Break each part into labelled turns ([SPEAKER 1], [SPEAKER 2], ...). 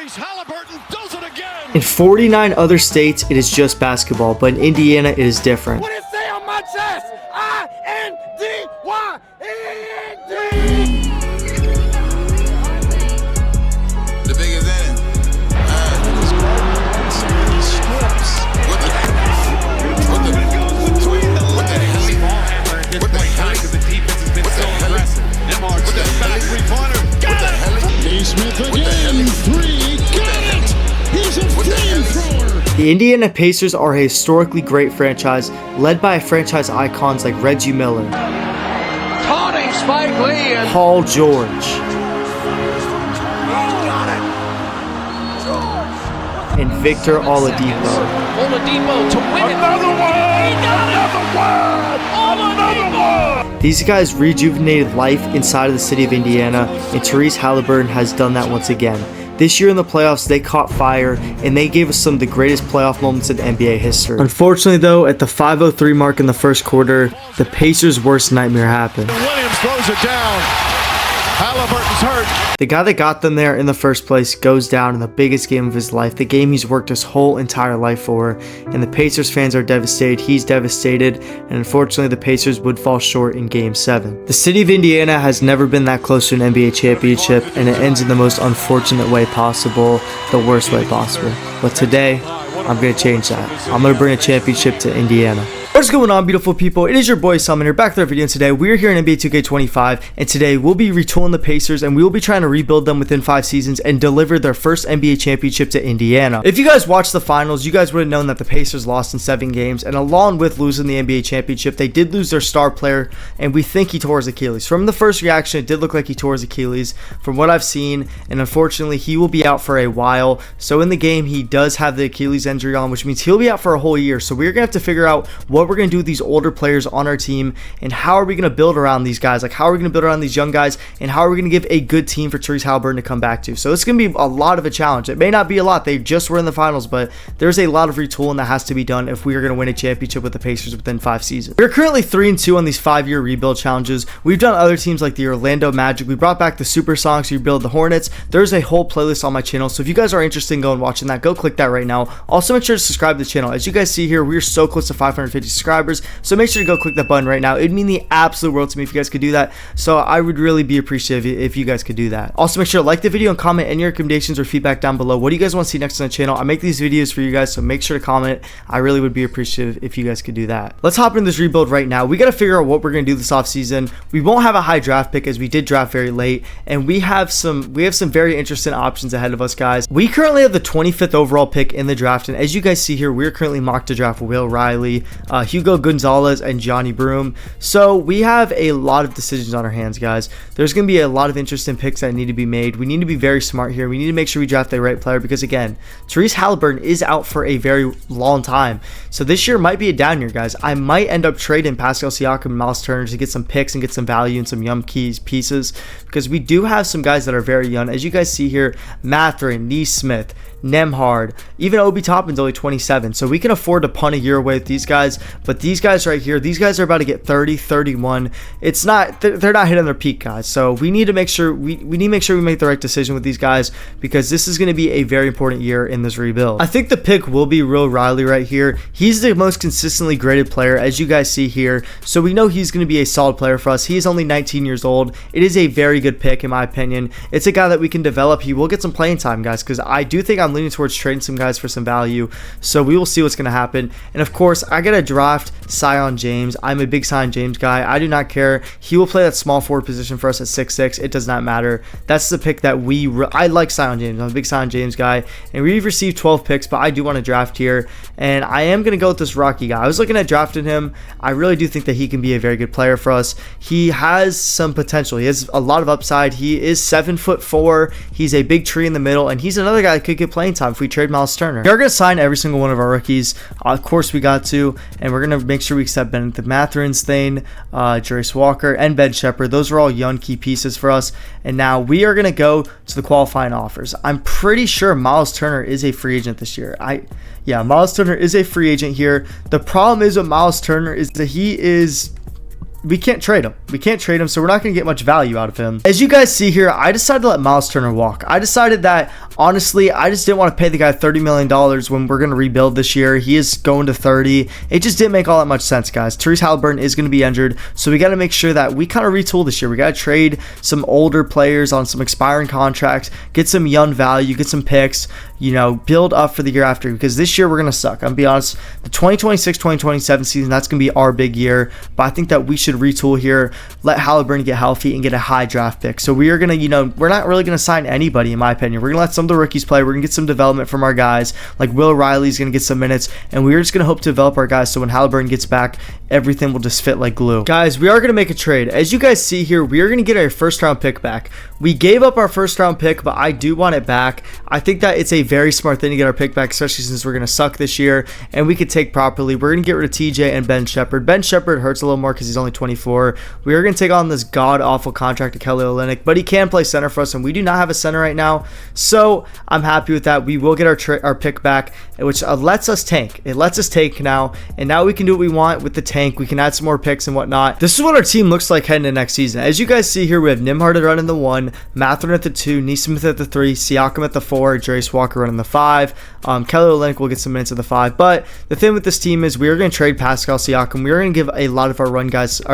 [SPEAKER 1] Tyrese Haliburton does it again.
[SPEAKER 2] In 49 other states, it is just basketball, but in Indiana, it is different.
[SPEAKER 1] What it say on my chest? I-N-D-Y-E-N-D.
[SPEAKER 3] The biggest in.
[SPEAKER 2] The Indiana Pacers are a historically great franchise, led by franchise icons like Reggie Miller,
[SPEAKER 1] Taunting Spike Lee and
[SPEAKER 2] Paul George, and Victor Oladipo.
[SPEAKER 4] Oladipo to win it.
[SPEAKER 1] another one.
[SPEAKER 4] He got it.
[SPEAKER 1] Another one.
[SPEAKER 2] These guys rejuvenated life inside of the city of Indiana, and Tyrese Haliburton has done that once again. This year in the playoffs, they caught fire, and they gave us some of the greatest playoff moments in NBA history. Unfortunately, though, at the 5:03 mark in the first quarter, the Pacers' worst nightmare happened.
[SPEAKER 1] Williams throws it down. Halliburton's hurt.
[SPEAKER 2] The guy that got them there in the first place goes down in the biggest game of his life, the game he's worked his whole entire life for, and the Pacers fans are devastated. He's devastated, and unfortunately the Pacers would fall short in Game 7. The city of Indiana has never been that close to an NBA championship, and it ends in the most unfortunate way possible, the worst way possible. But today, I'm going to change that. I'm going to bring a championship to Indiana. What's going on, beautiful people? It is your boy Salman here, back with our video, and today we're here in NBA 2K25, and today we'll be retooling the Pacers, and we will be trying to rebuild them within 5 seasons and deliver their first NBA championship to Indiana. If you guys watched the finals, you guys would have known that the Pacers lost in 7 games, and along with losing the NBA championship, they did lose their star player, and we think he tore his Achilles. From the first reaction, it did look like he tore his Achilles from what I've seen, and unfortunately, he will be out for a while. So in the game, he does have the Achilles injury on, which means he'll be out for a whole year. So we're going to have to figure out what we're going to do with these older players on our team, and how are we going to build around these guys, like how are we going to build around these young guys, and how are we going to give a good team for Tyrese Haliburton to come back to. So it's going to be a lot of a challenge. It may not be a lot, they just were in the finals, but there's a lot of retooling that has to be done if we are going to win a championship with the Pacers within 5 seasons. We're currently 3-2 on these 5-year rebuild challenges. We've done other teams like the Orlando Magic. We brought back the Supersonics, we rebuild the Hornets. There's a whole playlist on my channel, so if you guys are interested in going watching that, go click that right now. Also make sure to subscribe to the channel. As you guys see here, we're so close to 550 subscribers, so make sure to go click that button right now. It'd mean the absolute world to me if you guys could do that, so I would really be appreciative if you guys could do that. Also make sure to like the video and comment any recommendations or feedback down below. What do you guys want to see next on the channel? I make these videos for you guys, so make sure to comment. I really would be appreciative if you guys could do that. Let's hop into this rebuild right now. We got to figure out what we're going to do this offseason. We won't have a high draft pick as we did draft very late, and we have some very interesting options ahead of us, guys. We currently have the 25th overall pick in the draft, and as you guys see here, we're currently mocked to draft Will Riley, Hugo Gonzalez, and Johnny Broom. So we have a lot of decisions on our hands, guys. There's going to be a lot of interesting picks that need to be made. We need to be very smart here. We need to make sure we draft the right player because, again, Tyrese Haliburton is out for a very long time. So this year might be a down year, guys. I might end up trading Pascal Siakam and Miles Turner to get some picks and get some value and some young keys pieces because we do have some guys that are very young. As you guys see here, Mathurin, Neesmith, Nembhard, even Obi Toppin's only 27, so we can afford to punt a year away with these guys. But these guys right here, these guys are about to get 30, 31. It's not, they're not hitting their peak, guys. So we need to make sure we make the right decision with these guys because this is going to be a very important year in this rebuild. I think the pick will be Will Riley right here. He's the most consistently graded player, as you guys see here. So we know he's going to be a solid player for us. He is only 19 years old. It is a very good pick in my opinion. It's a guy that we can develop. He will get some playing time, guys, because I do think I'm leaning towards trading some guys for some value. So we will see what's going to happen. And of course, I got to draft Zion James. I'm a big Zion James guy. I do not care. He will play that small forward position for us at 6'6". It does not matter. That's the pick that I like Zion James. I'm a big Zion James guy. And we've received 12 picks, but I do want to draft here. And I am going to go with this Rocky guy. I was looking at drafting him. I really do think that he can be a very good player for us. He has some potential. He has a lot of upside. He is 7'4". He's a big tree in the middle, and he's another guy that could get playing time if we trade Miles Turner. We are going to sign every single one of our rookies. Of course, we got to, and we're going to make sure we accept Bennett Mathurin's thing, Jarace Walker, and Ben Shepherd. Those are all young key pieces for us. And now we are going to go to the qualifying offers. I'm pretty sure Miles Turner is a free agent this year. Yeah, Miles Turner is a free agent here. The problem is with Miles Turner is that he is we can't trade him. We can't trade him, so we're not going to get much value out of him. As you guys see here, I decided to let Miles Turner walk. I decided that, honestly, I just didn't want to pay the guy $30 million when we're going to rebuild this year. He is going to 30. It just didn't make all that much sense, guys. Tyrese Haliburton is going to be injured, so we got to make sure that we kind of retool this year. We got to trade some older players on some expiring contracts, get some young value, get some picks, build up for the year after, because this year we're going to suck. I'm going to be honest, the 2026-2027 season, that's going to be our big year, but I think that we should retool here, let Haliburton get healthy, and get a high draft pick. So we are going to, we're not really going to sign anybody, in my opinion. We're going to let some of the rookies play. We're going to get some development from our guys, like Will Riley's going to get some minutes, and we're just going to hope to develop our guys so when Haliburton gets back, everything will just fit like glue. Guys, we are going to make a trade. As you guys see here, we are going to get our first round pick back. We gave up our first round pick, but I do want it back. I think that it's a very smart thing to get our pick back, especially since we're going to suck this year, and we could take properly. We're going to get rid of TJ and Ben Shepherd. Ben Shepherd hurts a little more because he's only 24. We are going to take on this god-awful contract to Kelly Olynyk, but he can play center for us, and we do not have a center right now, so I'm happy with that. We will get our pick back, which lets us tank. It lets us tank now, and now we can do what we want with the tank. We can add some more picks and whatnot. This is what our team looks like heading into next season. As you guys see here, we have Nembhard running the 1, Mathurin at the 2, Nesmith at the 3, Siakam at the 4, Tyrese Walker running the 5. Kelly Olynyk will get some minutes at the 5. But the thing with this team is we are going to trade Pascal Siakam. We are going to give a lot of our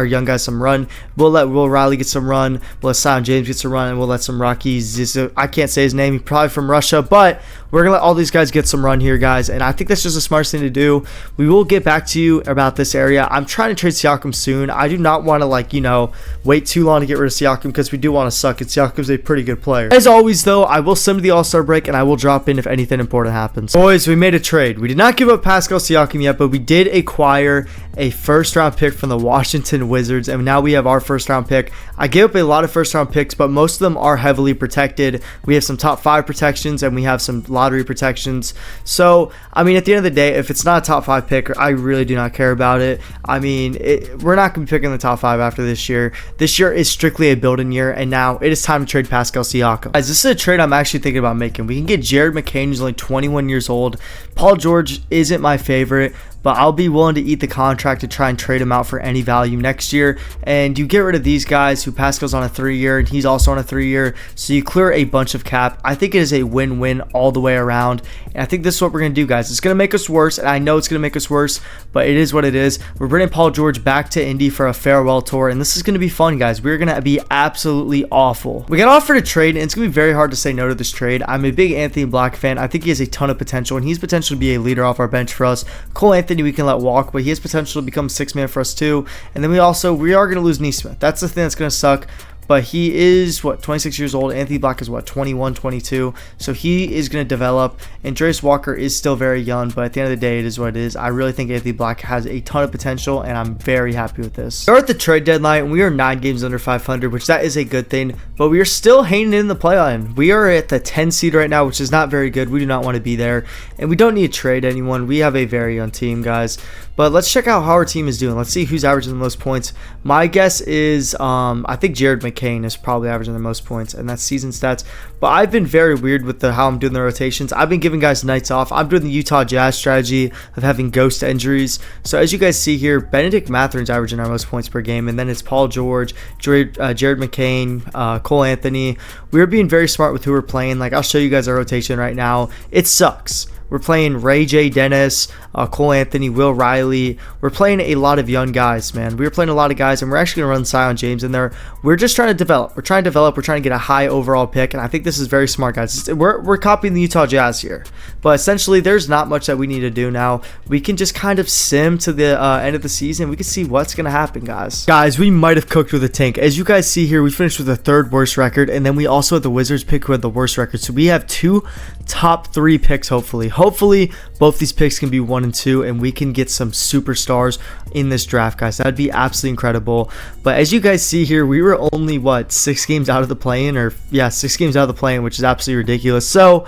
[SPEAKER 2] young guys some run. We'll let Will Riley get some run. We'll let Zion James get some run, and we'll let some I can't say his name. He's probably from Russia, but we're going to let all these guys get some run here, guys, and I think that's just the smartest thing to do. We will get back to you about this area. I'm trying to trade Siakam soon. I do not want to, wait too long to get rid of Siakam because we do want to suck, and Siakam's a pretty good player. As always, though, I will send to the All-Star break, and I will drop in if anything important happens. Boys, we made a trade. We did not give up Pascal Siakam yet, but we did acquire a first-round pick from the Washington Wizards, and now we have our first-round pick. I gave up a lot of first-round picks, but most of them are heavily protected. We have some top 5 protections, and we have some lottery protections. So, at the end of the day, if it's not a top 5 pick, I really do not care about it. We're not going to be picking the top 5 after this year. This year is strictly a building year, and now it is time to trade Pascal Siakam. Guys, this is a trade I'm actually thinking about making. We can get Jared McCain, who's only 21 years old. Paul George isn't my favorite, but I'll be willing to eat the contract to try and trade him out for any value next year. And you get rid of these guys who Pascal's on a 3-year and he's also on a 3-year, so you clear a bunch of cap. I think it is a win-win all the way around, and I think this is what we're going to do, guys. It's going to make us worse, and I know it's going to make us worse, but it is what it is. We're bringing Paul George back to Indy for a farewell tour, and this is going to be fun, guys. We're going to be absolutely awful. We got offered a trade, and it's going to be very hard to say no to this trade. I'm a big Anthony Black fan. I think he has a ton of potential, and he's potential to be a leader off our bench for us. Cole Anthony we can let walk, but he has potential to become 6-man for us too. And then we are going to lose Nesmith. That's the thing that's going to suck. But he is, 26 years old. Anthony Black is, 21, 22. So he is going to develop. And Tyrese Walker is still very young. But at the end of the day, it is what it is. I really think Anthony Black has a ton of potential, and I'm very happy with this. We're at the trade deadline, and we are 9 games under 500, which that is a good thing. But we are still hanging in the play-in. We are at the 10 seed right now, which is not very good. We do not want to be there. And we don't need to trade anyone. We have a very young team, guys. But let's check out how our team is doing. Let's see who's averaging the most points. My guess is, I think Jared McCain is probably averaging the most points, and that's season stats. But I've been very weird with how I'm doing the rotations. I've been giving guys nights off. I'm doing the Utah Jazz strategy of having ghost injuries. So as you guys see here, Benedict Mathurin's averaging our most points per game, and then it's Paul George, Jared McCain, Cole Anthony. We're being very smart with who we're playing. I'll show you guys our rotation right now. It sucks. We're playing Ray J. Dennis, Cole Anthony, Will Riley. We're playing a lot of young guys, man. We're playing a lot of guys, and we're actually going to run Zion James in there. We're just trying to develop. We're trying to get a high overall pick, and I think this is very smart, guys. We're copying the Utah Jazz here. But essentially, there's not much that we need to do now. We can just kind of sim to the end of the season. We can see what's going to happen, guys. Guys, we might have cooked with a tank. As you guys see here, we finished with the 3rd worst record, and then we also had the Wizards pick who had the worst record. So we have 2 top 3 picks, hopefully. Hopefully, both these picks can be 1 and 2, and we can get some superstars in this draft, guys. That'd be absolutely incredible. But as you guys see here, we were only, 6 games out of the play-in? 6 games out of the play-in, which is absolutely ridiculous. So,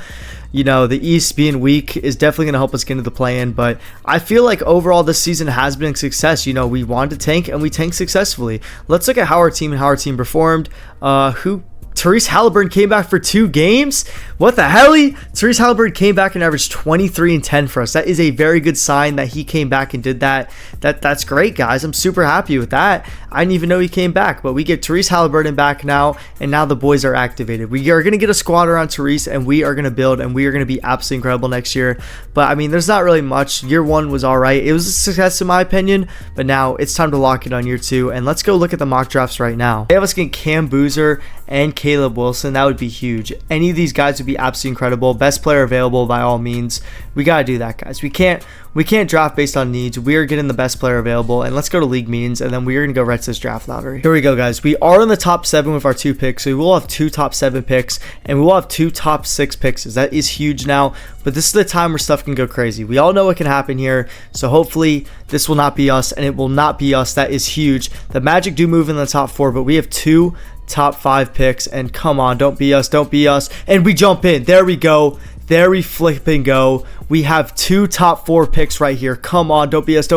[SPEAKER 2] the East being weak is definitely going to help us get into the play-in, but I feel like overall this season has been a success. We wanted to tank, and we tanked successfully. Let's look at how our team performed. Tyrese Haliburton came back for 2 games? What the hell? Tyrese Tyrese Haliburton came back and averaged 23 and 10 for us. That is a very good sign that he came back and did that. That's great, guys. I'm super happy with that. I didn't even know he came back, but we get Tyrese Haliburton back now, and now the boys are activated. We are going to get a squad around Tyrese, and we are going to build, and we are going to be absolutely incredible next year. But I mean, there's not really much. Year one was all right. It was a success in my opinion, but now it's time to lock it on year two. And let's go look at the mock drafts right now. They have us getting Cam Boozer and Caleb Wilson. That would be huge. Any of these guys would be absolutely incredible. Best player available by all means. We got to do that, guys. We can't draft based on needs. We are getting the best player available. And let's go to league meetings, and then we are going to go right to this draft lottery. Here we go, guys. We are in the top 7 with our 2 picks. So we will have 2 top 7 picks, and we will have 2 top 6 picks. That is huge now. But this is the time where stuff can go crazy. We all know what can happen here. So hopefully this will not be us, and it will not be us. That is huge. The Magic do move in the top 4, but we have 2 top 5 picks, and come on, don't be us, and we jump in. There we go. There we flip and go. We have 2 top 4 picks right here. Come on, don't be us.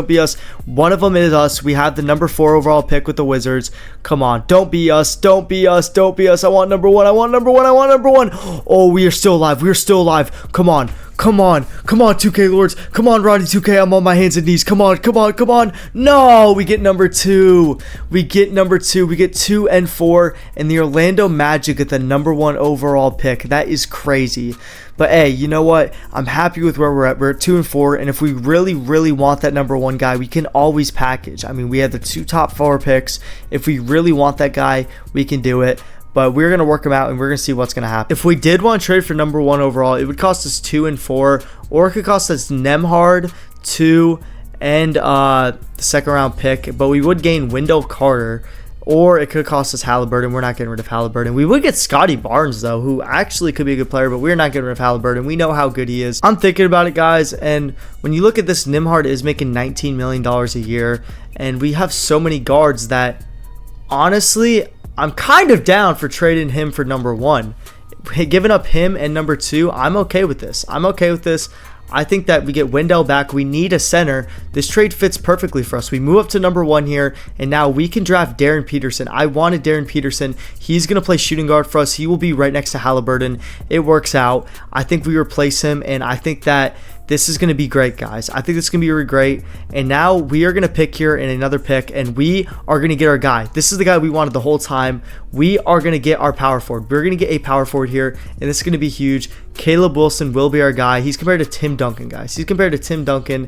[SPEAKER 2] One of them is us. We have the number 4 overall pick with the Wizards. Come on, don't be us. I want number 1. Oh, we are still alive. Come on, 2K Lords. Come on, Ronnie 2K. I'm on my hands and knees. Come on. No, we get number 2. We get 2 and 4, and the Orlando Magic at the number 1 overall pick. That is crazy. But hey, you know what? I'm happy with where we're at. We're at 2 and 4, and if we really want that number 1 guy, we can always package. I mean, we have the 2 top 4 picks. If we really want that guy, we can do it. But we're going to work them out, and we're going to see what's going to happen. If we did want to trade for number 1 overall, it would cost us 2 and 4, or it could cost us Nembhard, 2, and the second round pick. But we would gain Wendell Carter, or it could cost us Haliburton. We're not getting rid of Haliburton. We would get Scotty Barnes, though, who actually could be a good player, but we're not getting rid of Haliburton. We know how good he is. I'm thinking about it, guys, and when you look at this, Nembhard is making $19 million a year, and we have so many guards that, honestly, I'm kind of down for trading him for number 1. Giving up him and number 2, I'm okay with this. I think that we get Wendell back. We need a center. This trade fits perfectly for us. We move up to number 1 here, and now we can draft Darren Peterson. I wanted Darren Peterson. He's going to play shooting guard for us. He will be right next to Haliburton. It works out. I think we replace him, and I think that this is going to be great, guys. I think this is going to be really great. And now we are going to pick here in another pick, and we are going to get our guy. This is the guy we wanted the whole time. We are going to get our power forward. We're going to get a power forward here, and this is going to be huge. Caleb Wilson will be our guy. He's compared to Tim Duncan, guys. Here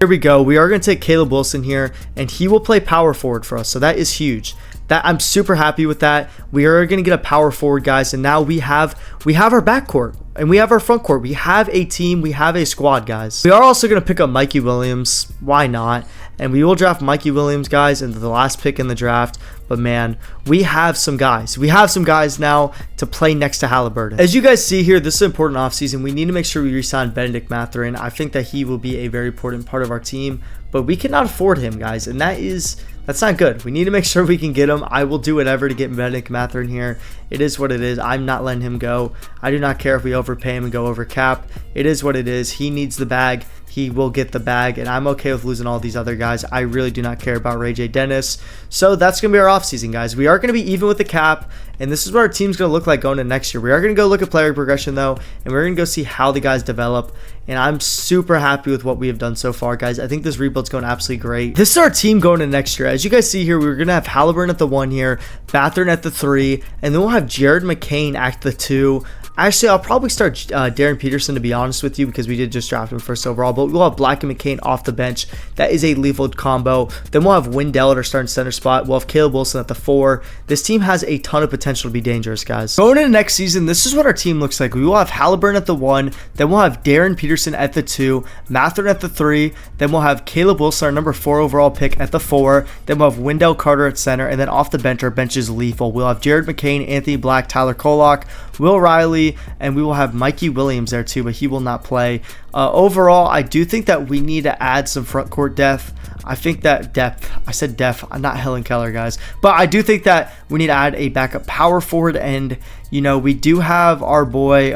[SPEAKER 2] we go. We are going to take Caleb Wilson here, and he will play power forward for us. So that is huge. I'm super happy with that. We are going to get a power forward, guys, and now we have our backcourt. And we have our front court. We have a team. We have a squad, guys. We are also going to pick up Mikey Williams. Why not? And we will draft Mikey Williams, guys, into the last pick in the draft. But, man, we have some guys. We have some guys now to play next to Haliburton. As you guys see here, this is an important offseason. We need to make sure we re-sign Benedict Mathurin. I think that he will be a very important part of our team. But we cannot afford him, guys. And that's not good. We need to make sure we can get him. I will do whatever to get Benedict Mathurin here. It is what it is. I'm not letting him go. I do not care if we overpay him and go over cap. It is what it is. He needs the bag. He will get the bag, and I'm okay with losing all these other guys. I really do not care about Ray J. Dennis. So that's going to be our offseason, guys. We are going to be even with the cap, and this is what our team's going to look like going into next year. We are going to go look at player progression, though, and we're going to go see how the guys develop, and I'm super happy with what we have done so far, guys. I think this rebuild's going absolutely great. This is our team going into next year. As you guys see here, we're going to have Haliburton at the 1 here, Mathurin at the 3, and then we'll have Jared McCain at the 2. Actually, I'll probably start Darren Peterson, to be honest with you, because we did just draft him first overall. But we'll have Black and McCain off the bench. That is a lethal combo. Then we'll have Wendell at our starting center spot. We'll have Caleb Wilson at the 4. This team has a ton of potential to be dangerous, guys. Going into next season, this is what our team looks like. We will have Haliburton at the 1. Then we'll have Darren Peterson at the 2. Mathurin at the 3. Then we'll have Caleb Wilson, our number 4 overall pick, at the 4. Then we'll have Wendell Carter at center. And then off the bench, our bench is lethal. We'll have Jared McCain, Anthony Black, Tyler Kolak, Will Riley, and we will have Mikey Williams there too, but he will not play. Overall, I do think that we need to add some front court depth. I think that depth, I said depth, I'm not Helen Keller, guys, but I do think that we need to add a backup power forward, and you know, we do have our boy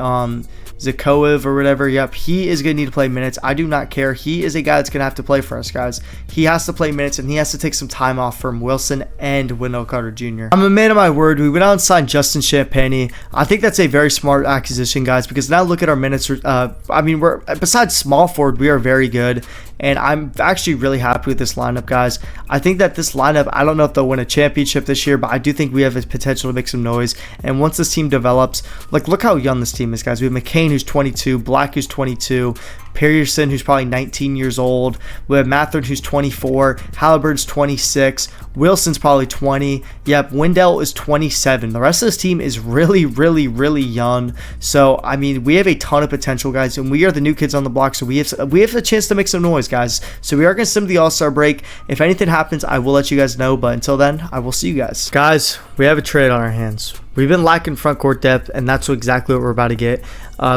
[SPEAKER 2] Zakoev or whatever. Yep, he is going to need to play minutes. I do not care. He is a guy that's going to have to play for us, guys. He has to play minutes, and he has to take some time off from Wilson and Wendell Carter Jr. I'm a man of my word. We went out and signed Justin Champagnie. I think that's a very smart acquisition, guys, because now look at our minutes. We're besides small forward, we are very good. And I'm actually really happy with this lineup, guys. I think that this lineup, I don't know if they'll win a championship this year, but I do think we have the potential to make some noise. And once this team develops, like, look how young this team is, guys. We have McCain, who's 22, Black, who's 22, Pearson, who's probably 19 years old. We have Matherin, who's 24. Haliburton's 26. Wilson's probably 20. Yep, Wendell is 27. The rest of this team is really, really, really young. So, I mean, we have a ton of potential, guys, and we are the new kids on the block, so we have a chance to make some noise, guys. So we are going to sim the All-Star break. If anything happens, I will let you guys know, but until then, I will see you guys. Guys, we have a trade on our hands. We've been lacking front court depth, and that's exactly what we're about to get.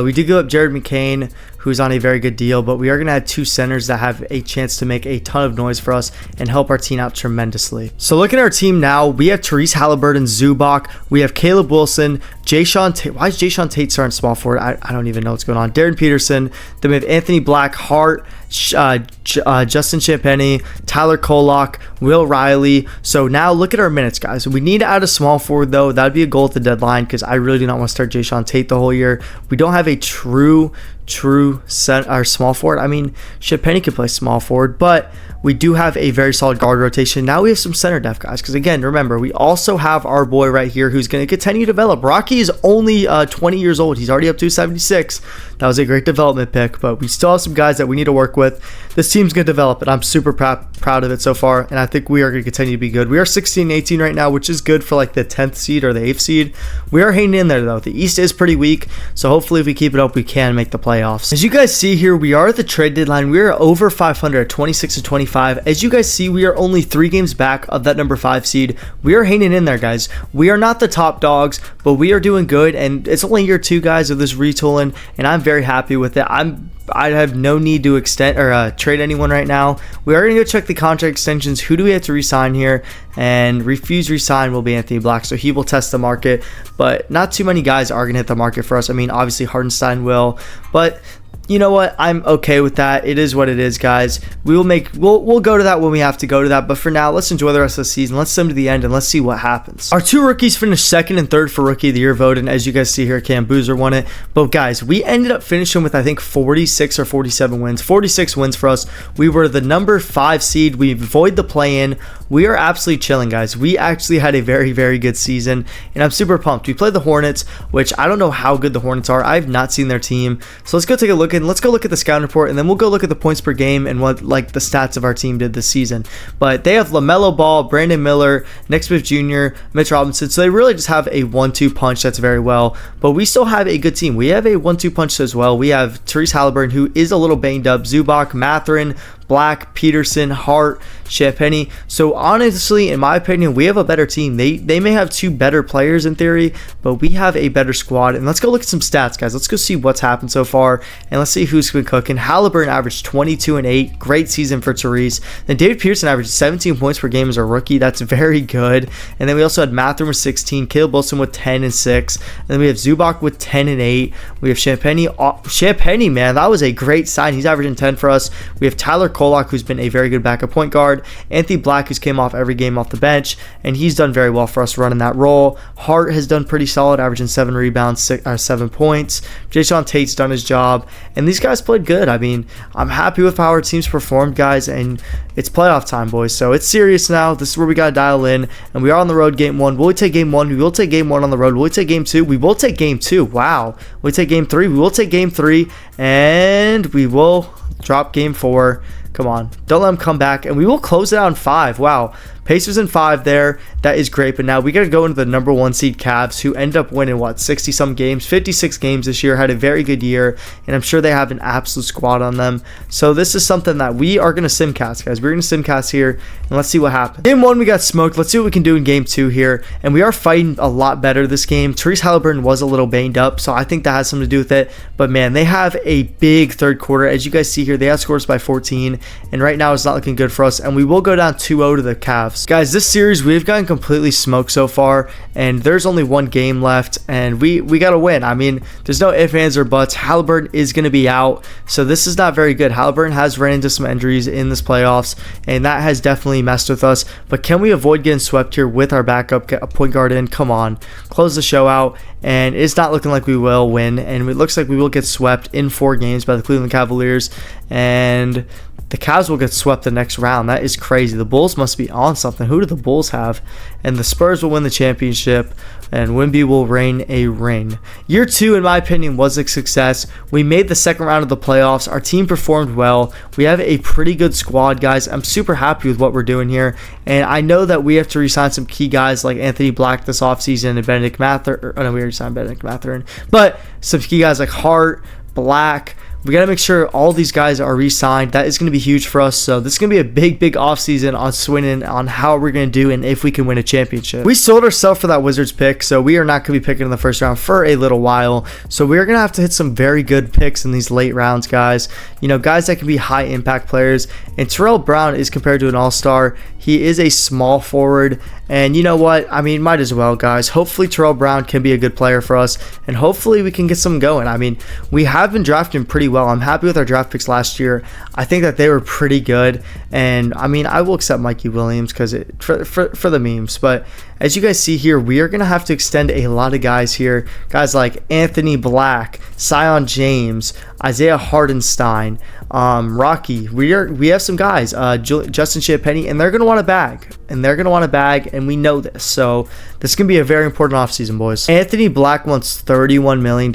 [SPEAKER 2] We did give up Jared McCain, who's on a very good deal, but we are going to add 2 centers that have a chance to make a ton of noise for us and help our team out tremendously. So looking at our team now, we have Tyrese Haliburton, Zubac, we have Caleb Wilson, Jayshawn Tate. Why is Jayshawn Tate starting small forward? I don't even know what's going on. Darren Peterson. Then we have Anthony Black, Hart, Justin Champagnie, Tyler Kolak, Will Riley. So now look at our minutes, guys. We need to add a small forward, though. That would be a goal at the deadline because I really do not want to start Jayshawn Tate the whole year. We don't have a true small forward. I mean, Champagnie could play small forward, but we do have a very solid guard rotation. Now we have some center depth, guys, because again, remember, we also have our boy right here who's going to continue to develop. Rocky is only 20 years old. He's already up to 76. That was a great development pick, but we still have some guys that we need to work with. This team's going to develop, and I'm super proud of it so far, and I think we are going to continue to be good. We are 16-18 right now, which is good for like the 10th seed or the 8th seed. We are hanging in there, though. The East is pretty weak, so hopefully if we keep it up, we can make the playoffs. As you guys see here, we are at the trade deadline. We are over 500 at 26-25. As you guys see, we are only 3 games back of that number 5 seed. We are hanging in there, guys. We are not the top dogs, but we are doing good, and it's only year 2, guys, of this retooling, and I'm very happy with it. I have no need to extend or trade anyone right now. We are going to go check the contract extensions. Who do we have to resign here? And refuse resign will be Anthony Black, so he will test the market, but not too many guys are going to hit the market for us. I mean, obviously Hardenstein will, but you know what? I'm okay with that. It is what it is, guys. We'll go to that when we have to go to that. But for now, let's enjoy the rest of the season. Let's sim to the end and let's see what happens. Our 2 rookies finished 2nd and 3rd for Rookie of the Year vote, and as you guys see here, Cam Boozer won it. But guys, we ended up finishing with I think 46 or 47 wins. 46 wins for us. We were the number 5 seed. We avoid the play-in. We are absolutely chilling, guys. We actually had a very, very good season, and I'm super pumped. We played the Hornets, which I don't know how good the Hornets are. I've not seen their team. So let's go take a look. Let's go look at the scouting report, and then we'll go look at the points per game and what like the stats of our team did this season. But they have LaMelo Ball, Brandon Miller, Nick Smith Jr., Mitch Robinson. So they really just have a 1-2 punch that's very well. But we still have a good team. We have a 1-2 punch as well. We have Tyrese Haliburton, who is a little banged up, Zubac, Matherin, Black, Peterson, Hart, Champagnie. So honestly, in my opinion, we have a better team. They may have 2 better players in theory, but we have a better squad. And let's go look at some stats, guys. Let's go see what's happened so far, and let's see who's been cooking. Haliburton averaged 22 and 8. Great season for Tyrese. Then David Pearson averaged 17 points per game as a rookie. That's very good. And then we also had Matherin with 16, Caleb Wilson with 10 and 6. And then we have Zubac with 10 and 8. We have Champagnie, man, that was a great sign. He's averaging 10 for us. We have Tyler Kolak, who's been a very good backup point guard. Anthony Black, who's came off every game off the bench, and he's done very well for us running that role. Hart has done pretty solid, averaging 7 rebounds, 7 points. Jayshawn Tate's done his job, and these guys played good. I mean, I'm happy with how our team's performed, guys, and it's playoff time, boys. So it's serious now. This is where we got to dial in, and we are on the road game 1. Will we take game 1? We will take game 1 on the road. Will we take game 2? We will take game 2. Wow. Will we take game 3? We will take game 3, and we will drop game 4. Come on. Don't let them come back. And we will close it out in 5. Wow. Pacers in 5 there. That is great. But now we got to go into the number 1 seed Cavs, who end up winning, 60-some games, 56 games this year, had a very good year, and I'm sure they have an absolute squad on them. So this is something that we are going to simcast, guys. We're going to simcast here, and let's see what happens. Game 1, we got smoked. Let's see what we can do in game 2 here, and we are fighting a lot better this game. Tyrese Haliburton was a little banged up, so I think that has something to do with it. But, man, they have a big third quarter. As you guys see here, they outscored us by 14, and right now it's not looking good for us, and we will go down 2-0 to the Cavs. playoffs. Guys, this series, we've gotten completely smoked so far, and there's only one game left, and we got to win. I mean, there's no ifs, ands, or buts. Haliburton is going to be out, so this is not very good. Haliburton has ran into some injuries in this playoffs, and that has definitely messed with us. But can we avoid getting swept here with our backup point guard in? Come on, close the show out. And it's not looking like we will win, and it looks like we will get swept in 4 games by the Cleveland Cavaliers, and the Cavs will get swept the next round. That is crazy. The Bulls must be on something. Who do the Bulls have? And the Spurs will win the championship, and Wemby will reign a ring. Year 2, in my opinion, was a success. We made the second round of the playoffs. Our team performed well. We have a pretty good squad, guys. I'm super happy with what we're doing here, and I know that we have to re-sign some key guys like Anthony Black this offseason and Benedict Mathurin. Oh, no, we already signed Benedict Mathurin. But some key guys like Hart, Black. We got to make sure all these guys are re-signed. That is going to be huge for us. So this is going to be a big offseason on swinging on how we're going to do and if we can win a championship. We sold ourselves for that Wizards pick, so we are not going to be picking in the first round for a little while. So we're going to have to hit some very good picks in these late rounds, guys. You know, guys that can be high impact players. And Terrell Brown is compared to an all-star. He is a small forward. And you know what? I mean, might as well, guys. Hopefully Terrell Brown can be a good player for us. And hopefully we can get some going. I mean, we have been drafting pretty well. I'm happy with our draft picks last year. I think that they were pretty good. And I mean, I will accept Mikey Williams because for the memes. But as you guys see here, we are going to have to extend a lot of guys here. Guys like Anthony Black, Zion James, Isaiah Hardenstein, Rocky. We have some guys, Justin Champagnie, and they're going to want a bag. And we know this. So this is going to be a very important offseason, boys. Anthony Black wants $31 million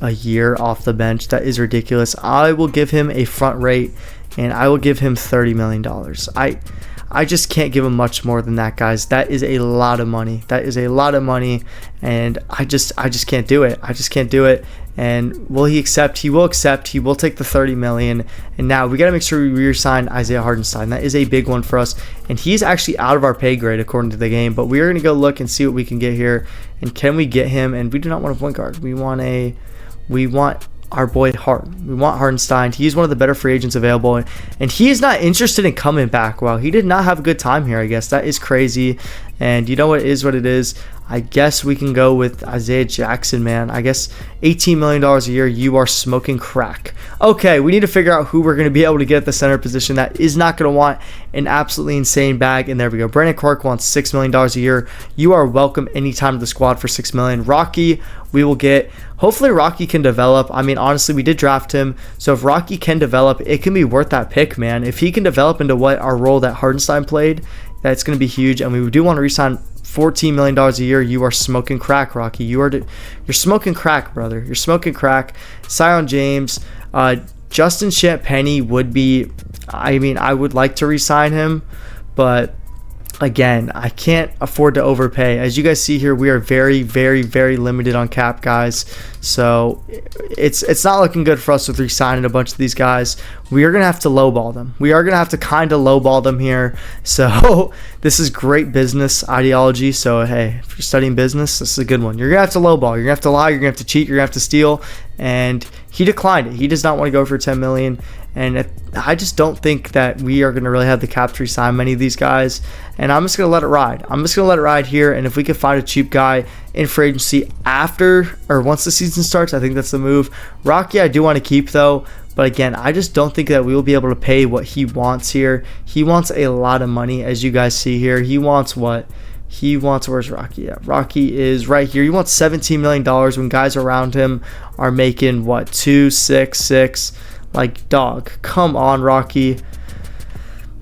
[SPEAKER 2] a year off the bench. That is ridiculous. I will give him a front rate, and I will give him $30 million. I just can't give him much more than that, guys. That is a lot of money. And I just can't do it. And will he accept? He will accept. He will take the $30 million. And now we got to make sure we re-sign Isaiah Hardenstein. That is a big one for us. And he's actually out of our pay grade according to the game. But we are going to go look and see what we can get here. And can we get him? And we do not want a point guard. We want our boy Harden. We want Hardenstein. He's one of the better free agents available, and he is not interested in coming back. Wow, he did not have a good time here, I guess. That is crazy. And you know what it is. I guess we can go with Isaiah Jackson, man. I guess $18 million a year. You are smoking crack. Okay, we need to figure out who we're going to be able to get at the center position that is not going to want an absolutely insane bag. And there we go. Brandon Clark wants $6 million a year. You are welcome anytime to the squad for $6 million. Rocky, we will get. Hopefully Rocky can develop. I mean, honestly, we did draft him. So if Rocky can develop, it can be worth that pick, man. If he can develop into what our role that Hardenstein played, that's going to be huge. And we do want to re-sign $14 million a year. You are smoking crack, Rocky. You're smoking crack, brother. You're smoking crack. Zion James, Justin Champagnie would be. I mean, I would like to re-sign him, but again, I can't afford to overpay. As you guys see here, we are very limited on cap, guys. So it's not looking good for us with re-signing a bunch of these guys. We are going to have to lowball them. We are going to have to kind of lowball them here. So this is great business ideology. So, hey, if you're studying business, this is a good one. You're going to have to lowball. You're going to have to lie. You're going to have to cheat. You're going to have to steal. And he declined it. He does not want to go for $10 million. And I just don't think that we are going to really have the cap to re-sign many of these guys. And I'm just going to let it ride. Here. And if we can find a cheap guy in free agency after or once the season starts, I think that's the move. Rocky, I do want to keep, though. But again, I just don't think that we will be able to pay what he wants here. He wants a lot of money, as you guys see here. He wants what? Where's Rocky at? Rocky is right here. He wants $17 million when guys around him are making what? 2, 6, 6. Like, dog, come on, Rocky.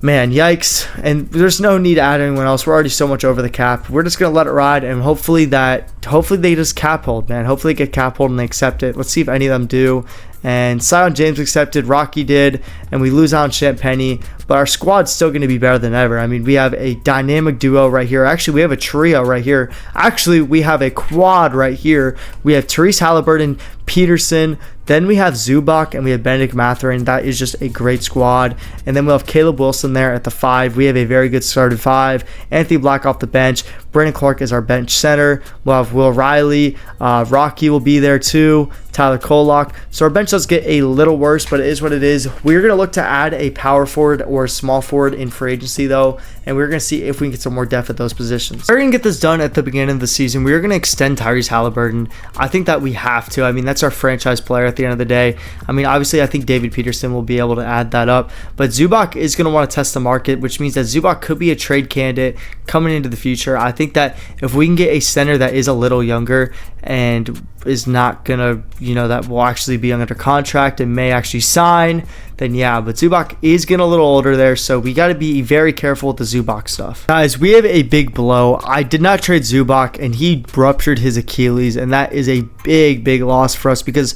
[SPEAKER 2] Man, yikes. And there's no need to add anyone else. We're already so much over the cap. We're just going to let it ride, and hopefully they just cap hold, man. Hopefully they get cap hold and they accept it. Let's see if any of them do. And Zion James accepted, Rocky did, and we lose out on Champagnie, but our squad's still going to be better than ever. I mean, we have a dynamic duo right here. Actually, we have a trio right here. Actually, we have a quad right here. We have Tyrese Haliburton, Peterson, then we have Zubac, and we have Benedict Mathurin. That is just a great squad. And then we'll have Caleb Wilson there at the 5. We have a very good started 5. Anthony Black off the bench. Brandon Clark is our bench center. We'll have Will Riley. Rocky will be there too. Tyler Kolak. So our bench does get a little worse, but it is what it is. We're going to look to add a power forward or or a small forward in free agency though, and we're going to see if we can get some more depth at those positions. We're going to get this done at the beginning of the season. We're going to extend Tyrese Haliburton. I think that we have to. I mean, that's our franchise player at the end of the day. I mean, obviously, I think David Peterson will be able to add that up, but Zubac is going to want to test the market, which means that Zubac could be a trade candidate coming into the future. I think that if we can get a center that is a little younger and is not going to, that will actually be under contract and may actually sign, then yeah, but Zubac is getting a little older there, so we got to be very careful with the Zubac stuff. Guys, we have a big blow. I did not trade Zubac, and he ruptured his Achilles, and that is a big loss for us because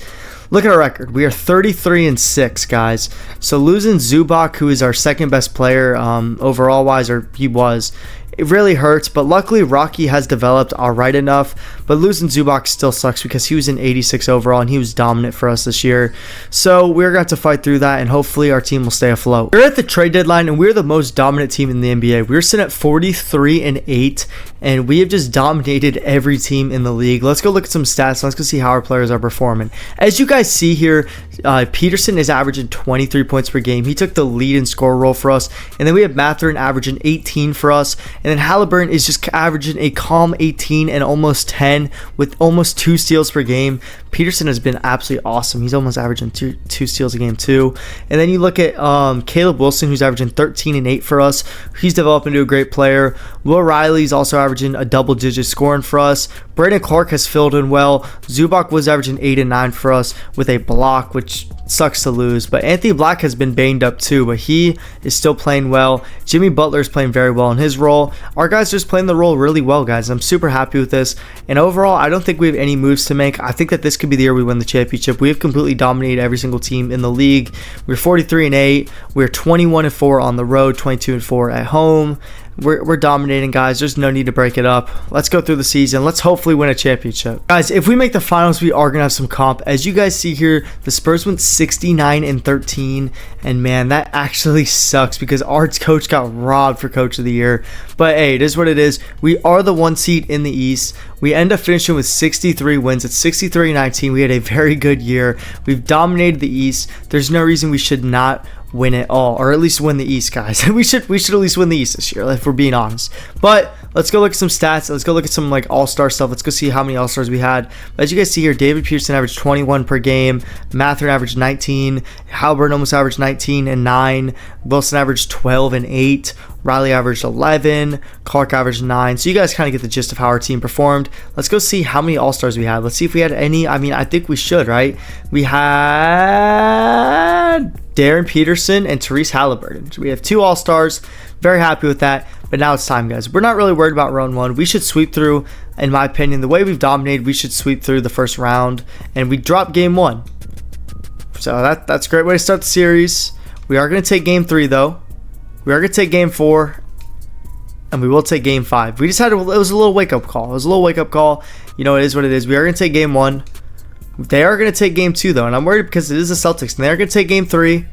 [SPEAKER 2] look at our record. We are 33-6, guys. So losing Zubac, who is our second best player overall wise, or he was, it really hurts, but luckily Rocky has developed all right enough, but losing Zubac still sucks because he was an 86 overall and he was dominant for us this year. So we're going to have to fight through that, and hopefully our team will stay afloat. We're at the trade deadline and we're the most dominant team in the NBA. We're sitting at 43-8 and we have just dominated every team in the league. Let's go look at some stats. Let's go see how our players are performing. As you guys see here, Peterson is averaging 23 points per game. He took the lead in score role for us, and then we have Mathurin averaging 18 for us. And then Haliburton is just averaging a calm 18 and almost 10 with almost 2 steals per game. Peterson has been absolutely awesome. He's almost averaging two steals a game too. And then you look at Caleb Wilson, who's averaging 13 and 8 for us. He's developed into a great player. Will Riley's also averaging a double-digit scoring for us. Brandon Clark has filled in well. Zubac was averaging 8 and 9 for us with a block, which sucks to lose. But Anthony Black has been banged up too, but he is still playing well. Jimmy Butler is playing very well in his role. Our guys are just playing the role really well, guys. I'm super happy with this. And overall, I don't think we have any moves to make. I think that this could be the year we win the championship. We have completely dominated every single team in the league. We're 43-8. We're 21-4 on the road, 22-4 at home. We're dominating, guys. There's no need to break it up. Let's go through the season. Let's hopefully win a championship. Guys, if we make the finals, we are going to have some comp. As you guys see here, the Spurs went 69-13, and man, that actually sucks because our coach got robbed for coach of the year. But hey, it is what it is. We are the 1 seed in the East. We end up finishing with 63 wins. It's 63-19. We had a very good year. We've dominated the East. There's no reason we should not win it all, or at least win the East, guys. we should at least win the East this year, if we're being honest. But let's go look at some stats. Let's go look at some like all-star stuff. Let's go see how many all-stars we had. As you guys see here, David Peterson averaged 21 per game. Mathurin averaged 19. Haliburton almost averaged 19 and 9. Wilson averaged 12 and 8. Riley averaged 11. Clark averaged 9. So you guys kind of get the gist of how our team performed. Let's go see how many all-stars we had. Let's see if we had any. I mean, I think we should, right? We had Darren Peterson and Tyrese Haliburton. So we have 2 all-stars. Very happy with that. But now it's time, guys. We're not really worried about round 1. We should sweep through, in my opinion. The way we've dominated, we should sweep through the first round. And we dropped game 1. So that's a great way to start the series. We are going to take game 3, though. We are going to take game 4. And we will take game 5. We just had it was a little wake-up call. It was a little wake-up call. You know, it is what it is. We are going to take game 1. They are going to take game 2, though. And I'm worried because it is the Celtics. And they are going to take game 3.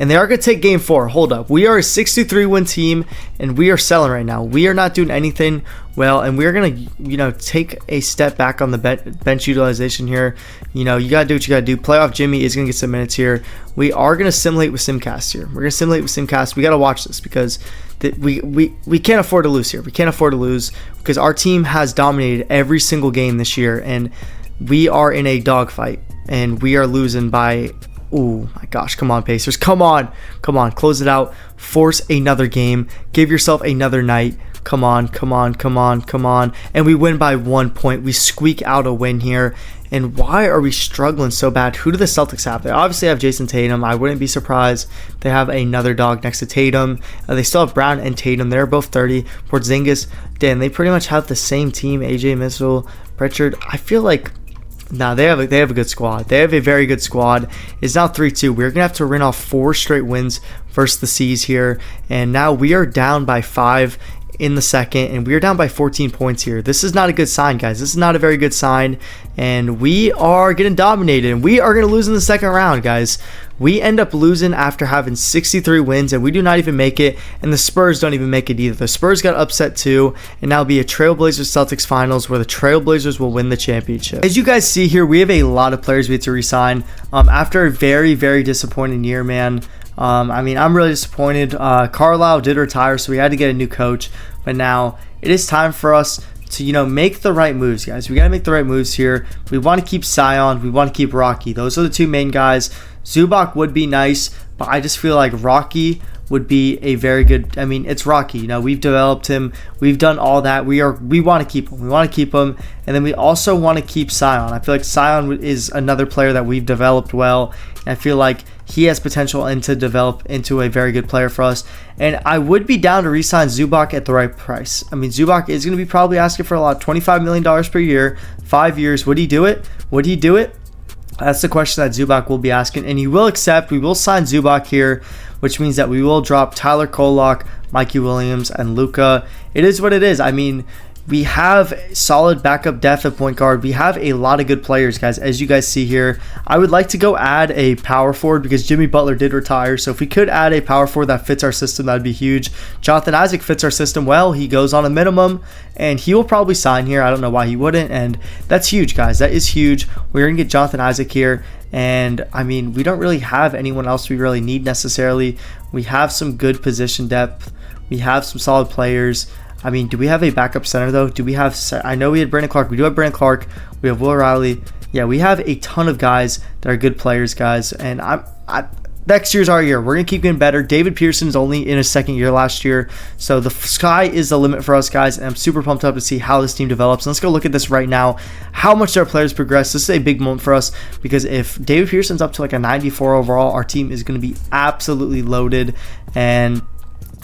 [SPEAKER 2] And they are going to take game 4. Hold up. We are a 63-win team, and we are selling right now. We are not doing anything well, and we are going to, take a step back on the bench utilization here. You got to do what you got to do. Playoff Jimmy is going to get some minutes here. We are going to simulate with Simcast here. We're going to simulate with Simcast. We got to watch this because we can't afford to lose here. We can't afford to lose because our team has dominated every single game this year, and we are in a dogfight, and we are losing by... Oh my gosh, come on, Pacers. Come on, close it out. Force another game. Give yourself another night. Come on. And we win by 1 point. We squeak out a win here. And why are we struggling so bad? Who do the Celtics have? They obviously have Jason Tatum. I wouldn't be surprised. They have another dog next to Tatum. They still have Brown and Tatum. They're both 30. Porzingis, Dan, they pretty much have the same team. AJ Mitchell, Pritchard. I feel like... No, they have a good squad. They have a very good squad. It's now 3-2. We're going to have to run off 4 straight wins versus the C's here. And now we are down by 5 in the second, and we are down by 14 points here. This is not a good sign, guys. This is not a very good sign, and we are getting dominated, and we are going to lose in the second round, guys. We end up losing after having 63 wins, and we do not even make it, and the Spurs don't even make it either. The Spurs got upset too, and now it'll be a Trailblazers-Celtics finals where the Trailblazers will win the championship. As you guys see here, we have a lot of players we have to re-sign. After a very, very disappointing year, man, I mean, I'm really disappointed. Carlisle did retire, so we had to get a new coach. But now it is time for us to, make the right moves, guys. We got to make the right moves here. We want to keep Sion. We want to keep Rocky. Those are the two main guys. Zubac would be nice, but I just feel like Rocky would be a very good. I mean, it's Rocky. We've developed him. We've done all that. We want to keep him. We want to keep him, and then we also want to keep Sion. I feel like Sion is another player that we've developed well. And I feel like he has potential and to develop into a very good player for us. And I would be down to re-sign Zubac at the right price. I mean, Zubac is going to be probably asking for a lot, $25 million per year, 5 years. Would he do it? Would he do it? That's the question that Zubac will be asking, and he will accept. We will sign Zubac here, which means that we will drop Tyler Kolak, Mikey Williams, and Luka. It is what it is. I mean, we have solid backup depth at point guard. We have a lot of good players, guys, as you guys see here. I would like to go add a power forward because Jimmy Butler did retire. So if we could add a power forward that fits our system, that would be huge. Jonathan Isaac fits our system well. He goes on a minimum, and he will probably sign here. I don't know why he wouldn't, and that's huge, guys. That is huge. We're going to get Jonathan Isaac here. And, I mean, we don't really have anyone else we really need necessarily. We have some good position depth. We have some solid players. I mean, do we have a backup center, though? Do we have... I know we had Brandon Clark. We do have Brandon Clark. We have Will Riley. Yeah, we have a ton of guys that are good players, guys. And next year's our year. We're going to keep getting better. David Pearson's only in his second year last year. So the sky is the limit for us, guys. And I'm super pumped up to see how this team develops. Let's go look at this right now. How much our players progress. This is a big moment for us because if David Pearson's up to like a 94 overall, our team is going to be absolutely loaded. And...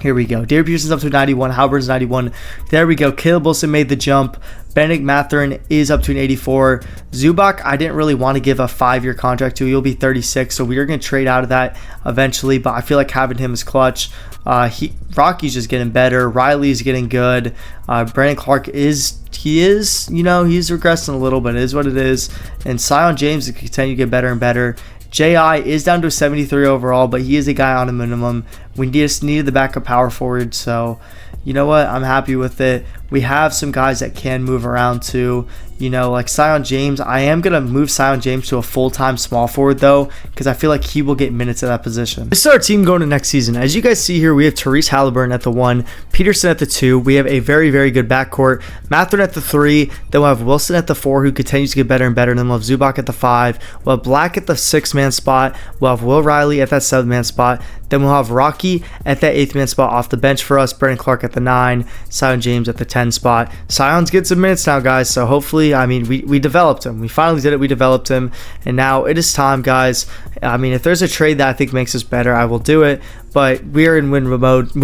[SPEAKER 2] here we go. David Pearson's up to 91. Haliburton's 91. There we go. Caleb Wilson made the jump. Benedict Mathurin is up to an 84. Zubac, I didn't really want to give a 5-year contract to. He'll be 36, so we are going to trade out of that eventually, but I feel like having him is clutch. Rocky's just getting better. Riley's getting good. Brandon Clark he's regressing a little, but it is what it is. And Sion James will continue to get better and better. J.I. is down to a 73 overall, but he is a guy on a minimum. We just needed the backup power forward, so you know what? I'm happy with it. We have some guys that can move around too. Like Sion James. I am going to move Sion James to a full-time small forward, though, because I feel like he will get minutes at that position. This is our team going to next season. As you guys see here, we have Tyrese Haliburton at the 1, Peterson at the 2. We have a very, very good backcourt. Mathurin at the 3. Then we'll have Wilson at the 4, who continues to get better and better. And then we'll have Zubac at the 5. We'll have Black at the 6-man spot. We'll have Will Riley at that 7-man spot. Then we'll have Rocky at that 8th-man spot off the bench for us. Brandon Clark at the 9. Sion James at the 10 spot. Sion's getting some minutes now, guys. So hopefully, I mean, we developed him. We finally did it. We developed him. And now it is time, guys. I mean, if there's a trade that I think makes us better, I will do it. But we're in win mode.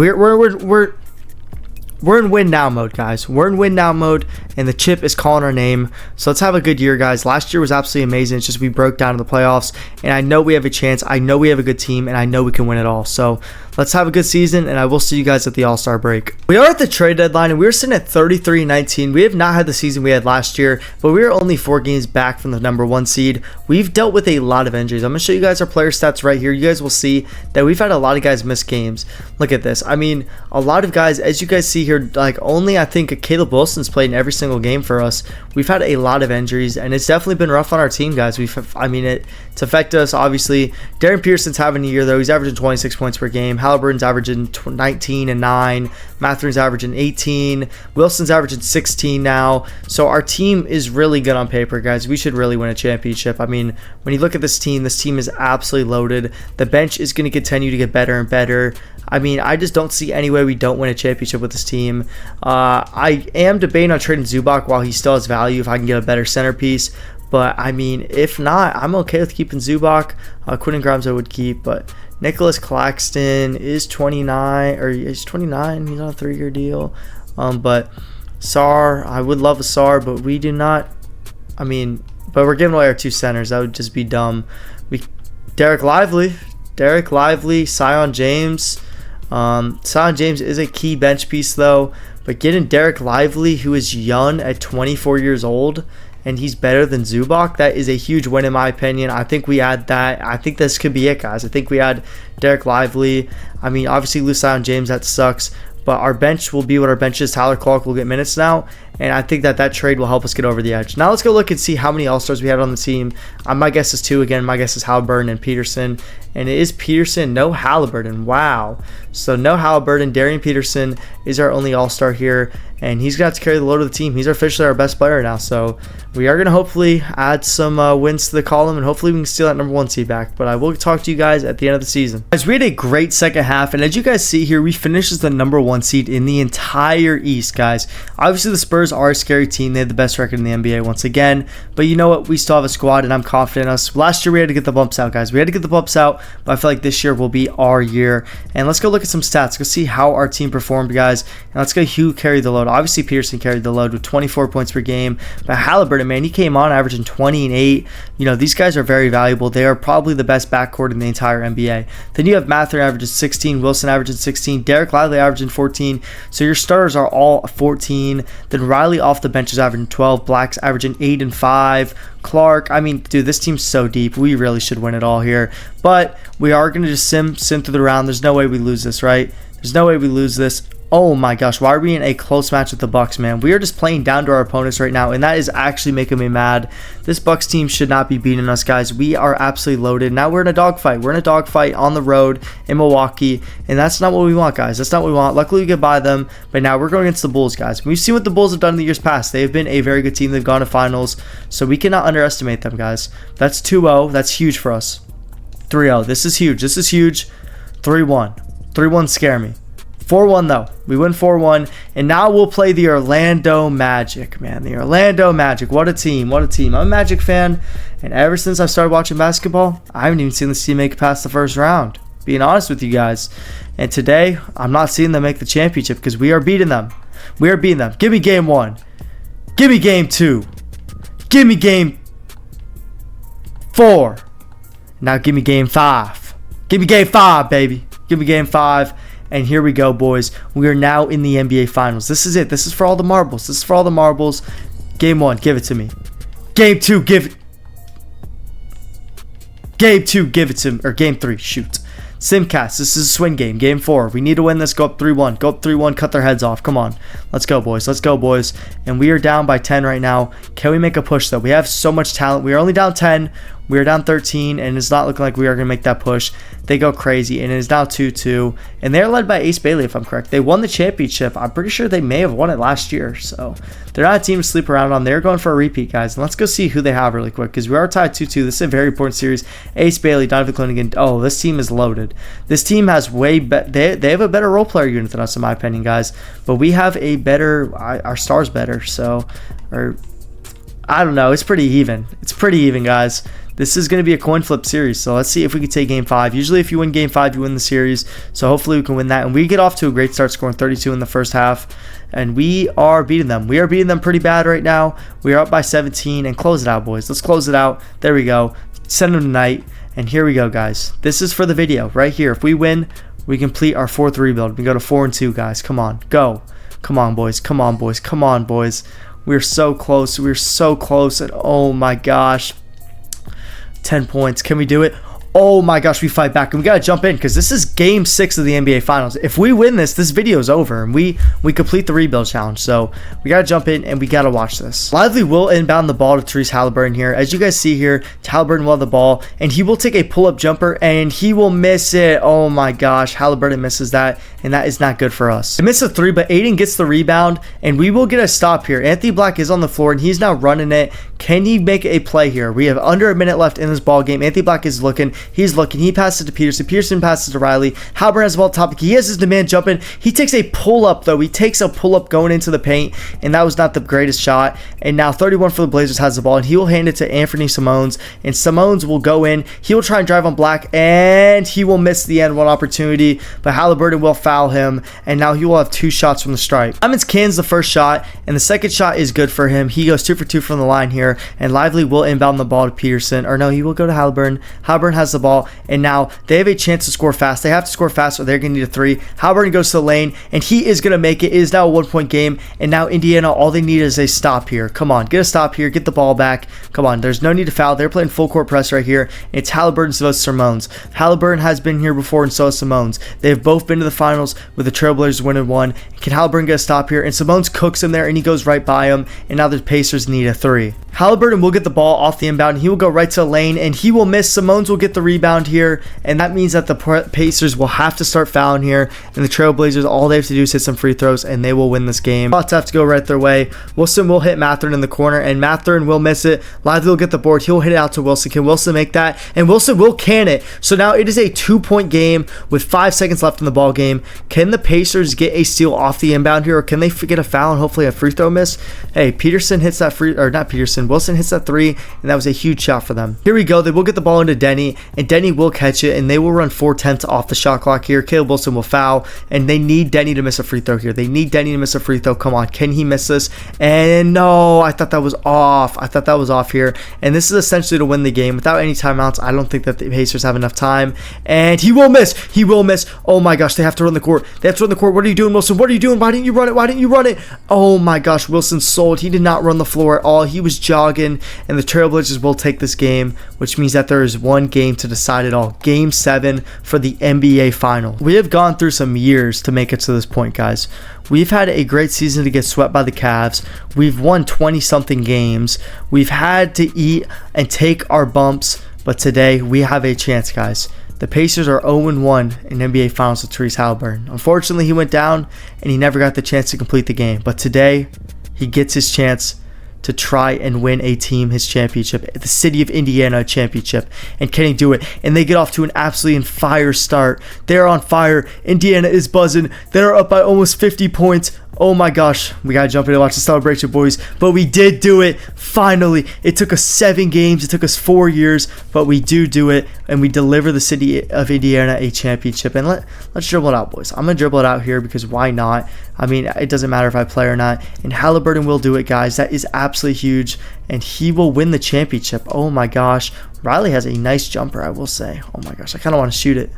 [SPEAKER 2] We're in win now mode, guys. We're in win now mode, and the chip is calling our name. So let's have a good year, guys. Last year was absolutely amazing. It's just we broke down in the playoffs, and I know we have a chance. I know we have a good team, and I know we can win it all. So let's have a good season, and I will see you guys at the All-Star break. We are at the trade deadline, and we're sitting at 33-19. We have not had the season we had last year, but we are only 4 games back from the number 1 seed. We've dealt with a lot of injuries. I'm going to show you guys our player stats right here. You guys will see that we've had a lot of guys miss games. Look at this. I mean, a lot of guys, as you guys see here, like only I think Caleb Wilson's played in every single game for us. We've had a lot of injuries, and it's definitely been rough on our team, guys. It's affected us, obviously. Darren Pearson's having a year, though. He's averaging 26 points per game. Haliburton's averaging 19 and 9. Mathurin's averaging 18. Wilson's averaging 16 now. So our team is really good on paper, guys. We should really win a championship. I mean, when you look at this team is absolutely loaded. The bench is going to continue to get better and better. I mean, I just don't see any way we don't win a championship with this team. I am debating on trading Zubac while he still has value if I can get a better centerpiece. But, I mean, if not, I'm okay with keeping Zubac. Quentin Grimes I would keep, but Nicholas Claxton is 29, or he's 29. He's on a 3-year deal. But Sarr, I would love a Sarr, but we do not. I mean, but we're giving away our 2 centers. That would just be dumb. Derek Lively, Sion James. Sion James is a key bench piece, though. But getting Derek Lively, who is young at 24 years old, and he's better than Zubac, that is a huge win in my opinion. I think we add that. I think this could be it, guys. I think we add Derek Lively. I mean, obviously lose Sion James, that sucks. but our bench will be what our bench is. Tyler Clark will get minutes now, and I think that trade will help us get over the edge. Now let's go look and see how many All-Stars we had on the team. My guess is 2 again. My guess is Haliburton and Peterson, and it is Peterson, no Haliburton. Wow. So no Haliburton. Darian Peterson is our only All-Star here, and he's going to have to carry the load of the team. He's officially our best player now, so we are going to hopefully add some wins to the column, and hopefully we can steal that number 1 seed back. But I will talk to you guys at the end of the season. Guys, we had a great second half, and as you guys see here, we finished as the number 1 seed in the entire East, guys. Obviously, the Spurs are a scary team. They have the best record in the NBA once again, but you know what? We still have a squad, and I'm confident in us. Last year, we had to get the bumps out, guys. We had to get the bumps out, but I feel like this year will be our year. And let's go look at some stats. Let's go see how our team performed, guys, and let's go who carried the load. Obviously, Peterson carried the load with 24 points per game, but Haliburton, man, he came on averaging 20 and 8. You know, these guys are very valuable. They are probably the best backcourt in the entire NBA. Then you have Mather averaging 16, Wilson averaging 16, Derek Lively averaging 14. So your starters are all 14. Then Riley off the bench is averaging 12, Black's averaging 8 and 5. Clark, I mean, dude, this team's so deep. We really should win it all here. But we are going to just sim through the round. There's no way we lose this, right? There's no way we lose this. Oh my gosh, why are we in a close match with the Bucks, man? We are just playing down to our opponents right now, and that is actually making me mad. This Bucks team should not be beating us, guys. We are absolutely loaded. Now we're in a dogfight. We're in a dogfight on the road in Milwaukee, and that's not what we want, guys. That's not what we want. Luckily, we get by them, but now we're going against the Bulls, guys. We've seen what the Bulls have done in the years past. They have been a very good team. They've gone to finals, so we cannot underestimate them, guys. That's 2-0. That's huge for us. 3-0. This is huge. This is huge. 3-1. 3-1 scare me. 4-1 though. We win 4-1, and now we'll play the Orlando Magic, man. The Orlando Magic. What a team. What a team. I'm a Magic fan, and ever since I started watching basketball, I haven't even seen this team make it past the first round, being honest with you guys. And today, I'm not seeing them make the championship because we are beating them. We are beating them. Give me game 1. Give me game 2. Give me game 4. Now give me game 5. Give me game 5, baby. Give me game 5. And here we go, boys. We are now in the NBA Finals. This is it. This is for all the marbles. This is for all the marbles. Game 1, give it to me. Game 2, give it. Game 2, give it to me. Or game 3, shoot. Simcast, this is a swing game. Game 4, we need to win this. Go up 3-1. Go up 3-1, cut their heads off. Come on. Let's go, boys. Let's go, boys. And we are down by 10 right now. Can we make a push, though? We have so much talent. We are only down 10. We are down 13, and it's not looking like we are going to make that push. They go crazy, and it is now 2-2. And they're led by Ace Bailey, if I'm correct. They won the championship. I'm pretty sure they may have won it last year. So they're not a team to sleep around on. They're going for a repeat, guys. And let's go see who they have really quick, because we are tied 2-2. This is a very important series. Ace Bailey, Donovan Clingan. Oh, this team is loaded. This team has way better. They have a better role player unit than us, in my opinion, guys. But we have a better. Our star's better. So, or I don't know. It's pretty even. It's pretty even, guys. This is going to be a coin flip series, so let's see if we can take Game 5. Usually if you win Game 5, you win the series, so hopefully we can win that. And we get off to a great start, scoring 32 in the first half, and we are beating them. We are beating them pretty bad right now. We are up by 17, and close it out, boys. Let's close it out. There we go. Send them tonight, and here we go, guys. This is for the video right here. If we win, we complete our 4th rebuild. We go to 4-2, guys. Come on. Go. Come on, boys. Come on, boys. Come on, boys. We're so close. We're so close, and oh my gosh. 10 points. Can we do it? Oh my gosh, we fight back, and we got to jump in because this is game 6 of the NBA Finals. If we win this video is over, and we complete the rebuild challenge. So we got to jump in, and we got to watch this. Lively will inbound the ball to Tyrese Haliburton here. As you guys see here, Haliburton will have the ball, and he will take a pull-up jumper, and he will miss it. Oh my gosh, Haliburton misses that, and that is not good for us. He missed a 3, but Aiden gets the rebound, and we will get a stop here. Anthony Black is on the floor, and he's now running it. Can he make a play here? We have under a minute left in this ball game. Anthony Black is looking. He's looking. He passes to Peterson. Peterson passes to Riley. Haliburton has the ball top. He has his demand jumping. He takes a pull-up, though. He takes a pull-up going into the paint, and that was not the greatest shot. And now 31 for the Blazers has the ball, and he will hand it to Anthony Simons, and Simons will go in. He will try and drive on Black, and he will miss the end one opportunity, but Haliburton will foul him, and now he will have 2 shots from the stripe. Simons cans the first shot, and the second shot is good for him. He goes 2 for 2 from the line here, and Lively will inbound the ball to Peterson, or no, he will go to Haliburton. Haliburton has the ball, and now they have a chance to score fast. They have to score fast or they're going to need a three. Haliburton goes to the lane, and he is going to make it. It is now a 1-point game, and now Indiana, all they need is a stop here. Come on, get a stop here, get the ball back. Come on, there's no need to foul. They're playing full court press right here. It's Haliburton, so it's Simons. Haliburton has been here before, and so has Simons. They've both been to the finals with the Trailblazers winning one. Can Haliburton get a stop here? And Simons cooks him there, and he goes right by him, and now the Pacers need a three. Haliburton will get the ball off the inbound. He will go right to the lane, and he will miss. Simons will get the rebound here, and that means that the Pacers will have to start fouling here, and the Trailblazers, all they have to do is hit some free throws, and they will win this game. Shots have to go right their way. Wilson will hit Mathurin in the corner, and Mathurin will miss it. Lively will get the board. He'll hit it out to Wilson. Can Wilson make that? And Wilson will can it. So now it is a 2-point game with 5 seconds left in the ball game. Can the Pacers get a steal off the inbound here, or can they get a foul and hopefully a free throw miss? Hey, Peterson hits that Wilson hits that three, and that was a huge shot for them. Here we go. They will get the ball into Denny, and Denny will catch it, and they will run 4:10 off the shot clock here. Caleb Wilson will foul, and they need Denny to miss a free throw here. They need Denny to miss a free throw. Come on, can he miss this? And no, I thought that was off. I thought that was off here, and this is essentially to win the game without any timeouts. I don't think that the Pacers have enough time, and he will miss. He will miss. Oh my gosh, they have to run the court. They have to run the court. What are you doing, Wilson? What are you doing? Why didn't you run it? Why didn't you run it? Oh my gosh, Wilson sold. He did not run the floor at all. He was jogging, and the Trailblazers will take this game, which means that there is one game to decide it all. Game 7 for the NBA Final. We have gone through some years to make it to this point, guys. We've had a great season to get swept by the Cavs. We've won 20-something games. We've had to eat and take our bumps, but today we have a chance, guys. The Pacers are 0-1 in NBA Finals with Tyrese Haliburton. Unfortunately, he went down, and he never got the chance to complete the game. But today, he gets his chance to try and win a team his championship, the city of Indiana championship. And can he do it? And they get off to an absolutely fire start. They're on fire. Indiana is buzzing. They're up by almost 50 points. Oh my gosh, we gotta jump in and watch the celebration, boys. But we did do it, finally. It took us 7 games, it took us 4 years, but we do it, and we deliver the city of Indiana a championship. And let's dribble it out, boys. I'm gonna dribble it out here because why not? I mean, it doesn't matter if I play or not. And Haliburton will do it, guys. That is absolutely huge, and he will win the championship. Oh my gosh. Riley has a nice jumper, I will say. Oh my gosh, I kind of want to shoot it.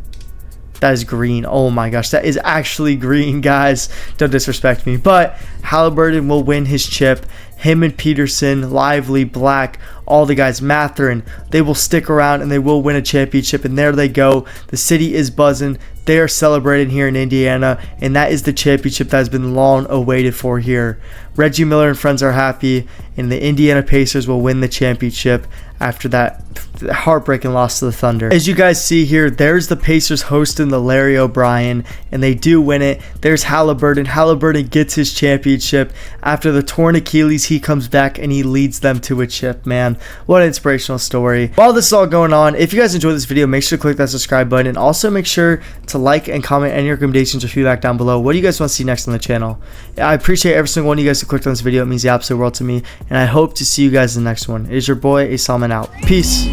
[SPEAKER 2] That is green. Oh my gosh, that is actually green, guys. Don't disrespect me. But Haliburton will win his chip. Him and Peterson, Lively, Black, all the guys, Mathurin, they will stick around and they will win a championship. And there they go. The city is buzzing. They are celebrating here in Indiana, and that is the championship that has been long awaited for here. Reggie Miller and friends are happy, and the Indiana Pacers will win the championship after that heartbreaking loss to the Thunder. As you guys see here, there's the Pacers hosting the Larry O'Brien, and they do win it. There's Haliburton. Haliburton gets his championship. After the torn Achilles, he comes back and he leads them to a chip, man. What an inspirational story. While this is all going on, if you guys enjoyed this video, make sure to click that subscribe button, and also make sure to like and comment any recommendations or feedback down below. What do you guys want to see next on the channel? I appreciate every single one of you guys who clicked on this video. It means the absolute world to me, and I hope to see you guys in the next one. It is your boy, Asalman, out. Peace.